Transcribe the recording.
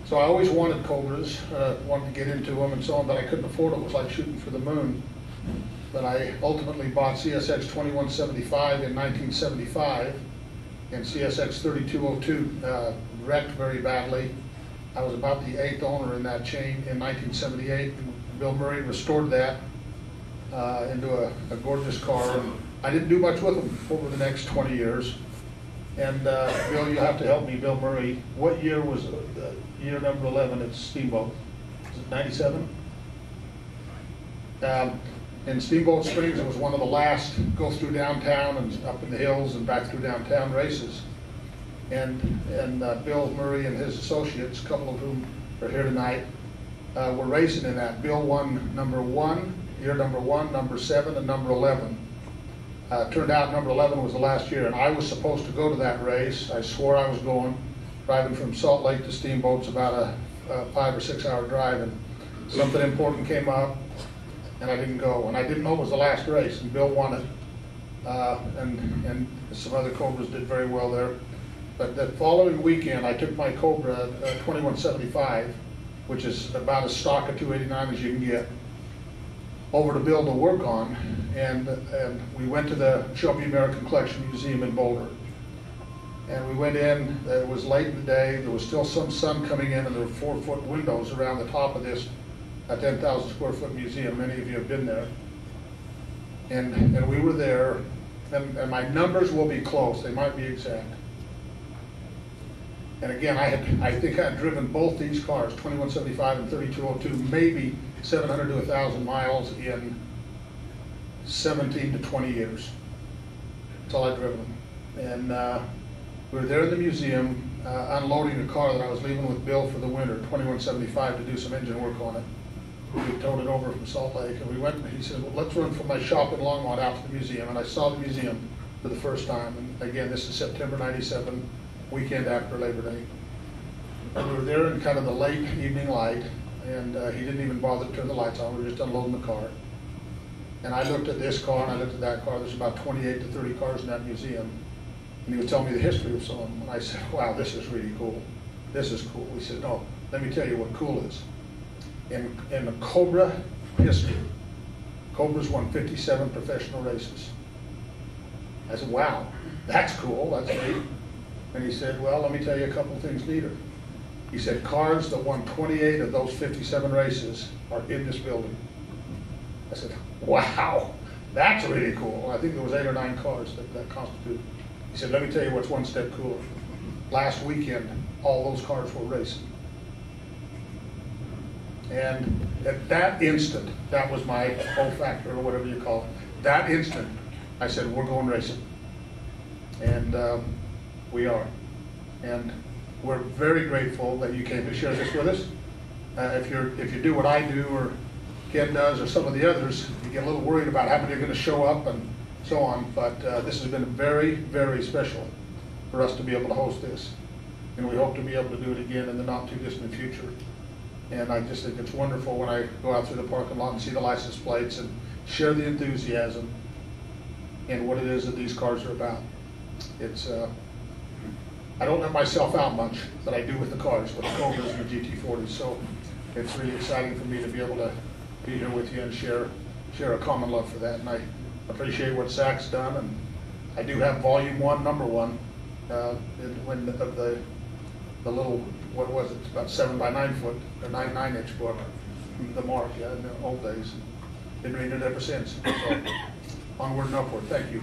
So I always wanted Cobras, wanted to get into them and so on, but I couldn't afford it. It was like shooting for the moon. But I ultimately bought CSX 2175 in 1975, and CSX 3202 wrecked very badly. I was about the 8th owner in that chain in 1978. Bill Murray restored that into a gorgeous car. And I didn't do much with them over the next 20 years. And Bill, you'll have to help me, Bill Murray. What year was year number 11 at Steamboat? Was it 97? In Steamboat Springs, it was one of the last go through downtown and up in the hills and back through downtown races. And Bill Murray and his associates, a couple of whom are here tonight, were racing in that. Bill won number 1, year number 1, number 7, and number 11. Turned out number 11 was the last year, and I was supposed to go to that race. I swore I was going. Driving from Salt Lake to Steamboat's about a 5 or 6 hour drive, and something important came up, and I didn't go. And I didn't know it was the last race, and Bill won it. And some other Cobras did very well there. But the following weekend, I took my Cobra 2175, which is about as stock a 289 as you can get, over to Bill to work on, and we went to the Shelby American Collection Museum in Boulder. And we went in, it was late in the day, there was still some sun coming in, and there were 4-foot windows around the top of this 10,000 square foot museum. Many of you have been there. And we were there, and my numbers will be close, they might be exact. And again, I think I had driven both these cars, 2175 and 3202, maybe 700 to 1,000 miles in 17 to 20 years. That's all I'd driven them. And we were there in the museum unloading a car that I was leaving with Bill for the winter, 2175, to do some engine work on it. We towed it over from Salt Lake, and we went, and he said, well, let's run from my shop in Longmont out to the museum. And I saw the museum for the first time. And again, this is September 97, weekend after Labor Day. And we were there in kind of the late evening light, and he didn't even bother to turn the lights on. We were just unloading the car. And I looked at this car, and I looked at that car. There's about 28 to 30 cars in that museum. And he would tell me the history of some of them. And I said, wow, this is really cool. This is cool. He said, no, let me tell you what cool is. In the Cobra history, Cobra's won 57 professional races. I said, wow, that's cool, that's neat. And he said, well, let me tell you a couple things neater. He said, cars that won 28 of those 57 races are in this building. I said, wow, that's really cool. I think there was 8 or 9 cars that constituted. He said, let me tell you what's one step cooler. Last weekend, all those cars were racing. And at that instant, that was my O-factor, or whatever you call it. That instant, I said, we're going racing. And we are. And we're very grateful that you came to share this with us. If you do what I do, or Ken does, or some of the others, you get a little worried about how many are going to show up and so on. But this has been very, very special for us to be able to host this. And we hope to be able to do it again in the not too distant future. And I just think it's wonderful when I go out through the parking lot and see the license plates and share the enthusiasm and what it is that these cars are about. It's I don't let myself out much, but I do with the cars, with the Cobras and the GT40s. So it's really exciting for me to be able to be here with you and share a common love for that. And I appreciate what Zach's done. And I do have volume 1, number 1, of the little, what was it, about 7 by 9 foot, or 9-inch book, the Mark, yeah, in the old days. Been reading it ever since. So onward and upward. Thank you.